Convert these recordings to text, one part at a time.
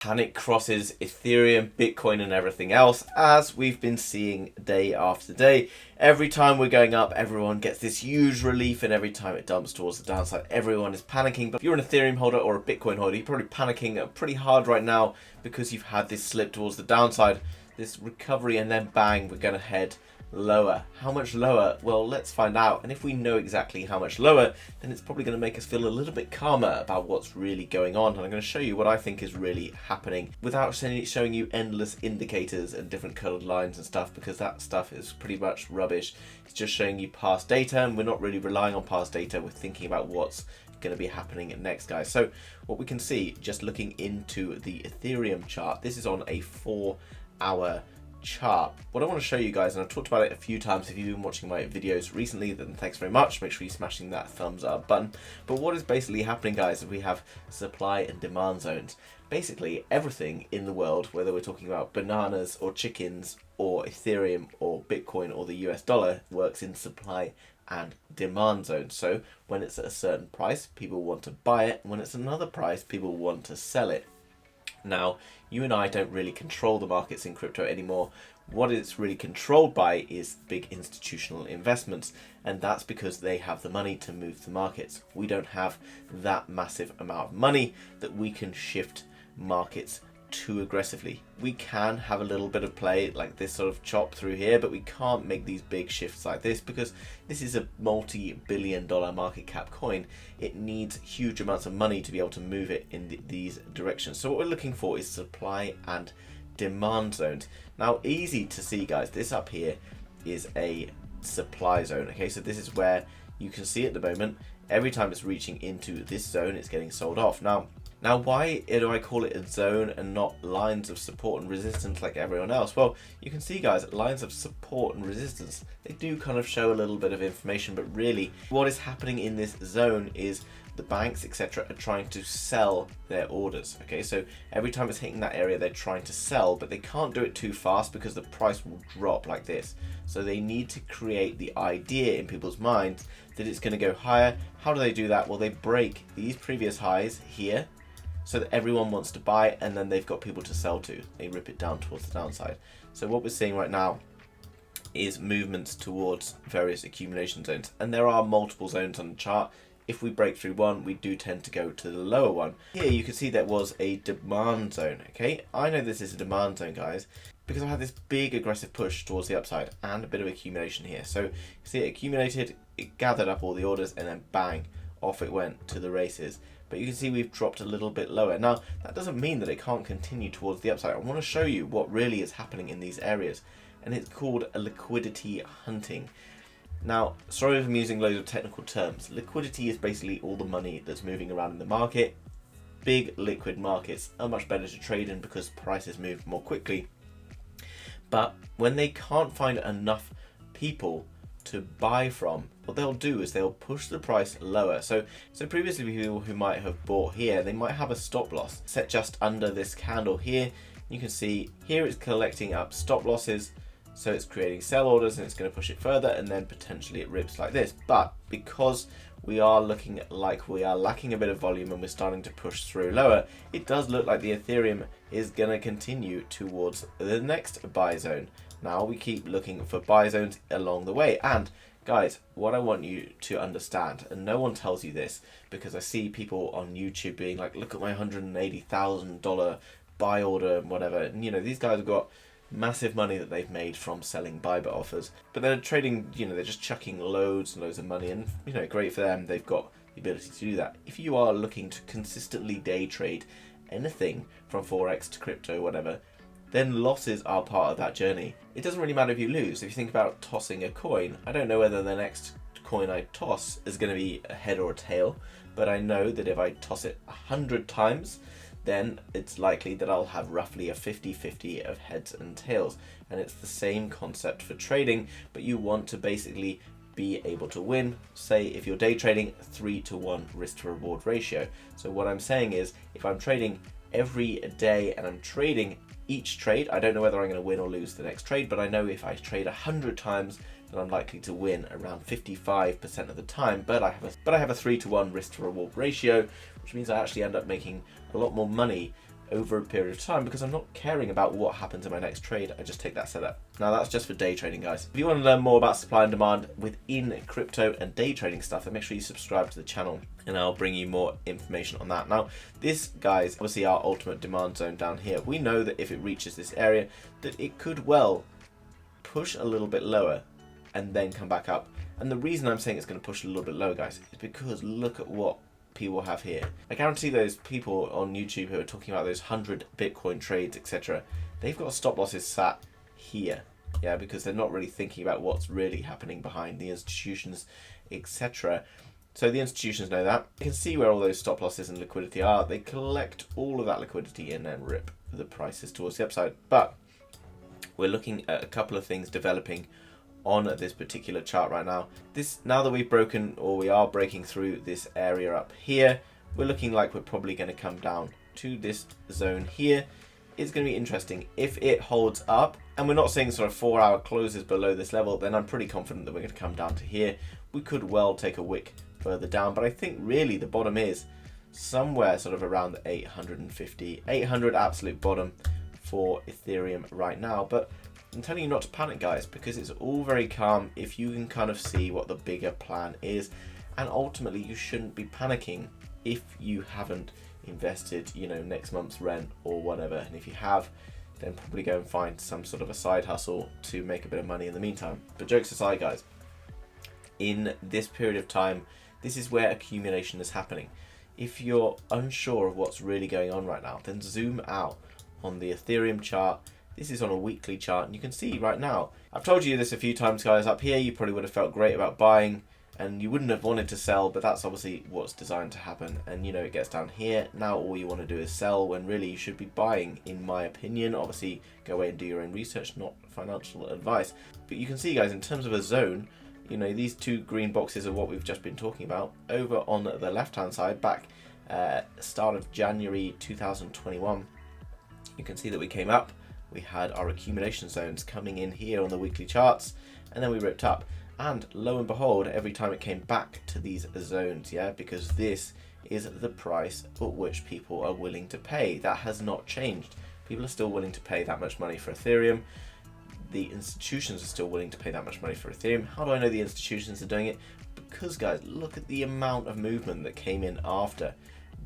Panic crosses Ethereum, Bitcoin, and everything else, as we've been seeing day after day. Every time we're going up, everyone gets this huge relief, and every time it dumps towards the downside, everyone is panicking. But if you're an Ethereum holder or a Bitcoin holder, you're probably panicking pretty hard right now because you've had this slip towards the downside, this recovery, and then bang, we're going to head lower. How much lower? Well, let's find out. And if we know exactly how much lower, then it's probably going to make us feel a little bit calmer about what's really going on. And I'm going to show you what I think is really happening without showing you endless indicators and different colored lines and stuff, because that stuff is pretty much rubbish. It's just showing you past data, and we're not really relying on past data. We're thinking about what's going to be happening next, guys. So what we can see, just looking into the Ethereum chart, this is on a 4-hour chart. What I want to show you guys, and I've talked about it a few times, if you've been watching my videos recently, then thanks very much. Make sure you're smashing that thumbs up button. But what is basically happening, guys, is we have supply and demand zones. Basically everything in the world, whether we're talking about bananas or chickens or Ethereum or Bitcoin or the US dollar, works in supply and demand zones. So when it's at a certain price, people want to buy it. When it's another price, people want to sell it. Now, you and I don't really control the markets in crypto anymore. What it's really controlled by is big institutional investments, and that's because they have the money to move the markets. We don't have that massive amount of money that we can shift markets too aggressively. We can have a little bit of play like this sort of chop through here, but we can't make these big shifts like this because this is a multi-billion-dollar market cap coin. It needs huge amounts of money to be able to move it in these directions. So what we're looking for is supply and demand zones. Now, easy to see, guys, this up here is a supply zone. Okay, so this is where you can see at the moment, every time it's reaching into this zone, it's getting sold off. Now, why do I call it a zone and not lines of support and resistance like everyone else? Well, you can see, guys, lines of support and resistance, they do kind of show a little bit of information, but really what is happening in this zone is the banks, etc., are trying to sell their orders. Okay, so every time it's hitting that area, they're trying to sell, but they can't do it too fast because the price will drop like this. So they need to create the idea in people's minds that it's going to go higher. How do they do that? Well, they break these previous highs here, so that everyone wants to buy, and then they've got people to sell to. They rip it down towards the downside. So what we're seeing right now is movements towards various accumulation zones, and there are multiple zones on the chart. If we break through one, we do tend to go to the lower one. Here you can see there was a demand zone. Okay, I know this is a demand zone, guys, because I had this big aggressive push towards the upside and a bit of accumulation here. So you see it accumulated, it gathered up all the orders, and then bang, off it went to the races. But you can see we've dropped a little bit lower. Now, that doesn't mean that it can't continue towards the upside. I want to show you what really is happening in these areas, and it's called a liquidity hunting. Now, sorry if I'm using loads of technical terms. Liquidity is basically all the money that's moving around in the market. Big liquid markets are much better to trade in because prices move more quickly. But when they can't find enough people to buy from, what they'll do is they'll push the price lower. So previously, people who might have bought here, they might have a stop loss set just under this candle here. You can see here it's collecting up stop losses, so it's creating sell orders, and it's going to push it further, and then potentially it rips like this. But because we are looking like we are lacking a bit of volume and we're starting to push through lower, it does look like the Ethereum is going to continue towards the next buy zone. Now we keep looking for buy zones along the way. And guys, what I want you to understand, and no one tells you this, because I see people on YouTube being like, look at my $180,000 buy order and whatever. And you know, these guys have got massive money that they've made from selling buy bit offers, but they're trading, you know, they're just chucking loads and loads of money, and you know, great for them, they've got the ability to do that. If you are looking to consistently day trade anything from Forex to crypto, whatever, then losses are part of that journey. It doesn't really matter if you lose. If you think about tossing a coin, I don't know whether the next coin I toss is going to be a head or a tail, but I know that if I toss it 100 times, then it's likely that I'll have roughly a 50-50 of heads and tails. And it's the same concept for trading, but you want to basically be able to win. Say if you're day trading, 3-to-1 risk to reward ratio. So what I'm saying is, if I'm trading every day and I'm trading each trade, I don't know whether I'm going to win or lose the next trade, but I know if I trade 100 times, then I'm likely to win around 55% of the time. But I have a 3-to-1 risk to reward ratio, which means I actually end up making a lot more money over a period of time because I'm not caring about what happens in my next trade. I just take that setup. Now that's just for day trading, guys. If you want to learn more about supply and demand within crypto and day trading stuff, then make sure you subscribe to the channel and I'll bring you more information on that. Now this, guys, obviously our ultimate demand zone down here. We know that if it reaches this area that it could well push a little bit lower and then come back up. And the reason I'm saying it's going to push a little bit lower, guys, is because look at what people have here. I guarantee those people on YouTube who are talking about those 100 Bitcoin trades, etc., they've got stop losses sat here, yeah, because they're not really thinking about what's really happening behind the institutions, etc. So the institutions know that. You can see where all those stop losses and liquidity are. They collect all of that liquidity and then rip the prices towards the upside. But we're looking at a couple of things developing on this particular chart right now. Now that we've broken, or we are breaking through this area up here, we're looking like we're probably going to come down to this zone here. It's going to be interesting if it holds up, and we're not seeing sort of 4-hour closes below this level, then I'm pretty confident that we're going to come down to here. We could well take a wick further down, but I think really the bottom is somewhere sort of around the 800 absolute bottom for Ethereum right now. But I'm telling you not to panic, guys, because it's all very calm if you can kind of see what the bigger plan is. And ultimately, you shouldn't be panicking if you haven't invested, you know, next month's rent or whatever. And if you have, then probably go and find some sort of a side hustle to make a bit of money in the meantime. But jokes aside, guys, in this period of time, this is where accumulation is happening. If you're unsure of what's really going on right now, then zoom out on the Ethereum chart. This is on a weekly chart, and you can see right now, I've told you this a few times, guys, up here you probably would have felt great about buying and you wouldn't have wanted to sell, but that's obviously what's designed to happen. And you know, it gets down here, now all you want to do is sell, when really you should be buying, in my opinion. Obviously go away and do your own research, not financial advice. But you can see, guys, in terms of a zone, you know, these two green boxes are what we've just been talking about. Over on the left hand side, back start of January 2021, you can see that we came up. We had our accumulation zones coming in here on the weekly charts, and then we ripped up. And lo and behold, every time it came back to these zones, yeah, because this is the price at which people are willing to pay. That has not changed. People are still willing to pay that much money for Ethereum. The institutions are still willing to pay that much money for Ethereum. How do I know the institutions are doing it? Because, guys, look at the amount of movement that came in after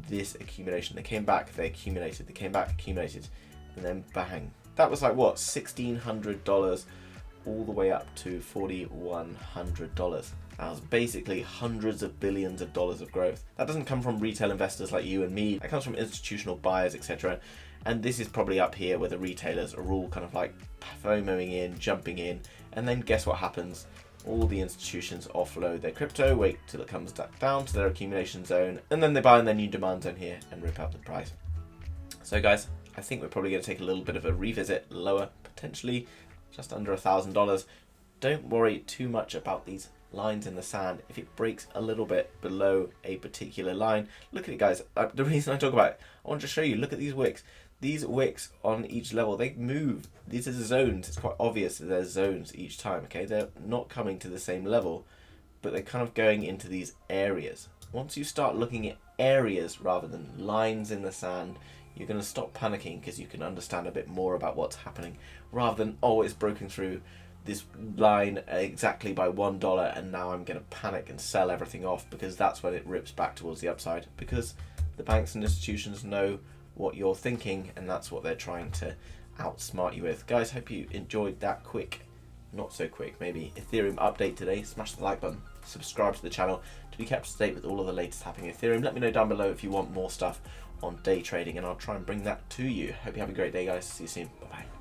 this accumulation. They came back, they accumulated, they came back, accumulated, and then bang. That was like, what, $1,600 all the way up to $4,100. That was basically hundreds of billions of dollars of growth. That doesn't come from retail investors like you and me. That comes from institutional buyers, etc. And this is probably up here where the retailers are all kind of like FOMOing in, jumping in. And then guess what happens? All the institutions offload their crypto, wait till it comes back down to their accumulation zone, and then they buy in their new demand zone here and rip up the price. So guys, I think we're probably going to take a little bit of a revisit lower, potentially just under $1,000. Don't worry too much about these lines in the sand. If it breaks a little bit below a particular line, look at it, guys. The reason I talk about it, I want to show you, look at these wicks. These wicks on each level, they move. These are zones. It's quite obvious that there's zones each time, okay? They're not coming to the same level, but they're kind of going into these areas. Once you start looking at areas rather than lines in the sand, you're going to stop panicking because you can understand a bit more about what's happening, rather than, oh, it's broken through this line exactly by $1 and now I'm going to panic and sell everything off, because that's when it rips back towards the upside, because the banks and institutions know what you're thinking and that's what they're trying to outsmart you with. Guys, hope you enjoyed that quick, not so quick maybe, Ethereum update today. Smash the like button, subscribe to the channel to be kept up to date with all of the latest happening in Ethereum. Let me know down below if you want more stuff on day trading and I'll try and bring that to you. Hope you have a great day, guys. See you soon. Bye bye.